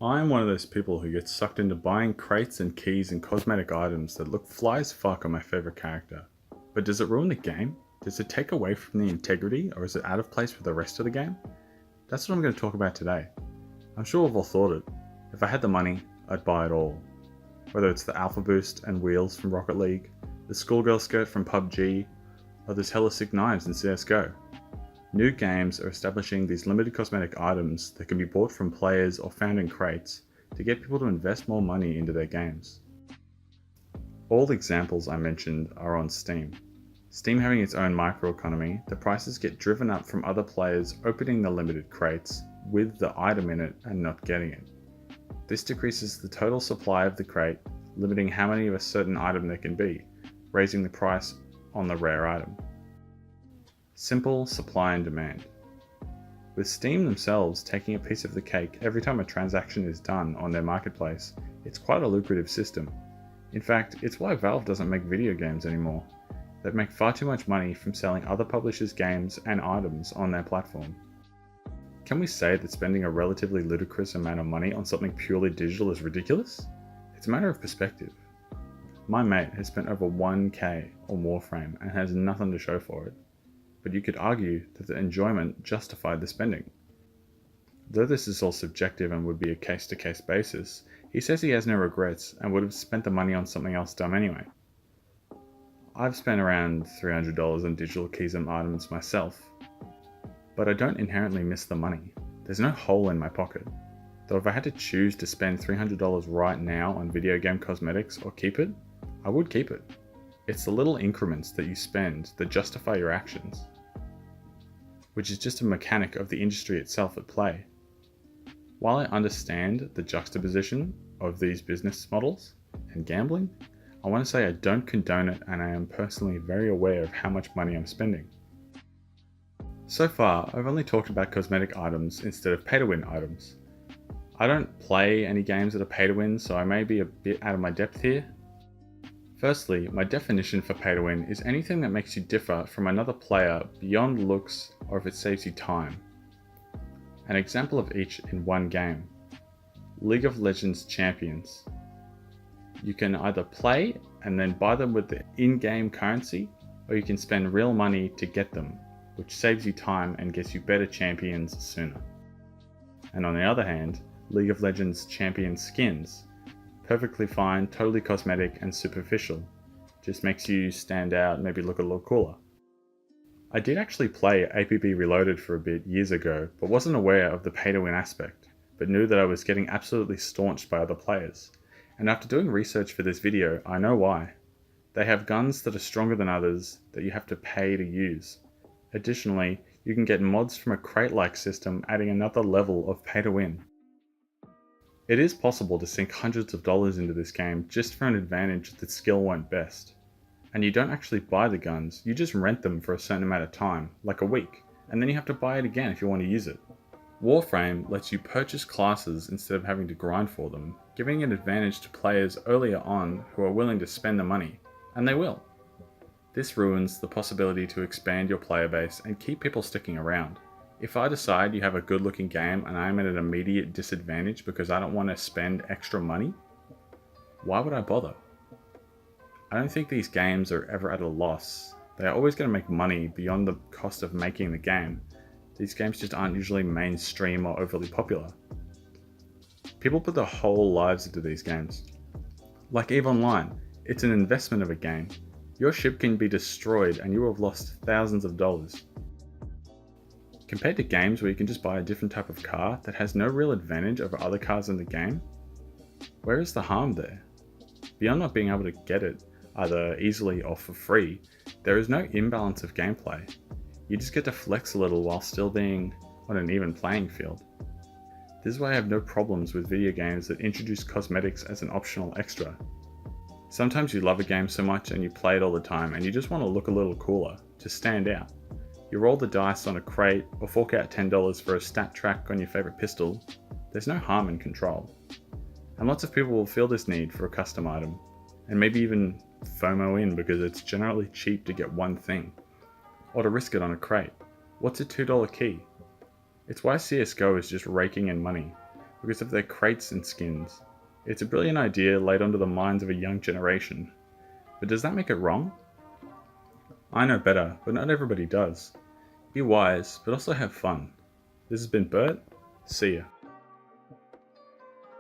I'm one of those people who gets sucked into buying crates and keys and cosmetic items that look fly as fuck on my favourite character. But does it ruin the game? Does it take away from the integrity, or is it out of place with the rest of the game? That's what I'm going to talk about today. I'm sure we've all thought it. If I had the money, I'd buy it all. Whether it's the Alpha Boost and wheels from Rocket League, the schoolgirl skirt from PUBG, or the hella sick knives in CSGO. New games are establishing these limited cosmetic items that can be bought from players or found in crates to get people to invest more money into their games. All the examples I mentioned are on Steam. Steam having its own microeconomy, the prices get driven up from other players opening the limited crates with the item in it and not getting it. This decreases the total supply of the crate, limiting how many of a certain item there can be, raising the price on the rare item. Simple supply and demand. With Steam themselves taking a piece of the cake every time a transaction is done on their marketplace, it's quite a lucrative system. In fact, it's why Valve doesn't make video games anymore. They make far too much money from selling other publishers' games and items on their platform. Can we say that spending a relatively ludicrous amount of money on something purely digital is ridiculous? It's a matter of perspective. My mate has spent over 1k on WARFRAME and has nothing to show for it. But you could argue that the enjoyment justified the spending. Though this is all subjective and would be a case-to-case basis, he says he has no regrets and would have spent the money on something else dumb anyway. I've spent around $300 on digital keys and items myself, but I don't inherently miss the money. There's no hole in my pocket. Though if I had to choose to spend $300 right now on video game cosmetics or keep it, I would keep it. It's the little increments that you spend that justify your actions, which is just a mechanic of the industry itself at play. While I understand the juxtaposition of these business models and gambling, I want to say I don't condone it, and I am personally very aware of how much money I'm spending. So far, I've only talked about cosmetic items instead of pay-to-win items. I don't play any games that are pay-to-win, so I may be a bit out of my depth here. Firstly, my definition for pay-to-win is anything that makes you differ from another player beyond looks or if it saves you time. An example of each in one game. League of Legends champions. You can either play and then buy them with the in-game currency, or you can spend real money to get them, which saves you time and gets you better champions sooner. And on the other hand, League of Legends champion skins. Perfectly fine, totally cosmetic and superficial. Just makes you stand out, maybe look a little cooler. I did actually play APB Reloaded for a bit years ago, but wasn't aware of the pay-to-win aspect, but knew that I was getting absolutely staunched by other players. And after doing research for this video, I know why. They have guns that are stronger than others that you have to pay to use. Additionally, you can get mods from a crate-like system, adding another level of pay-to-win. It is possible to sink hundreds of dollars into this game just for an advantage that skill won't best. And you don't actually buy the guns, you just rent them for a certain amount of time, like a week, and then you have to buy it again if you want to use it. WARFRAME lets you purchase classes instead of having to grind for them, giving an advantage to players earlier on who are willing to spend the money, and they will. This ruins the possibility to expand your player base and keep people sticking around. If I decide you have a good looking game and I'm at an immediate disadvantage because I don't want to spend extra money, why would I bother? I don't think these games are ever at a loss. They are always going to make money beyond the cost of making the game. These games just aren't usually mainstream or overly popular. People put their whole lives into these games. Like EVE Online, it's an investment of a game. Your ship can be destroyed and you will have lost thousands of dollars. Compared to games where you can just buy a different type of car that has no real advantage over other cars in the game, where is the harm there? Beyond not being able to get it, either easily or for free, there is no imbalance of gameplay. You just get to flex a little while still being on an even playing field. This is why I have no problems with video games that introduce cosmetics as an optional extra. Sometimes you love a game so much and you play it all the time and you just want to look a little cooler, to stand out. You roll the dice on a crate or fork out $10 for a stat track on your favourite pistol. There's no harm in control. And lots of people will feel this need for a custom item, and maybe even FOMO in because it's generally cheap to get one thing, or to risk it on a crate. What's a $2 key? It's why CSGO is just raking in money, because of their crates and skins. It's a brilliant idea laid onto the minds of a young generation. But does that make it wrong? I know better, but not everybody does. Be wise, but also have fun. This has been Bert. See ya.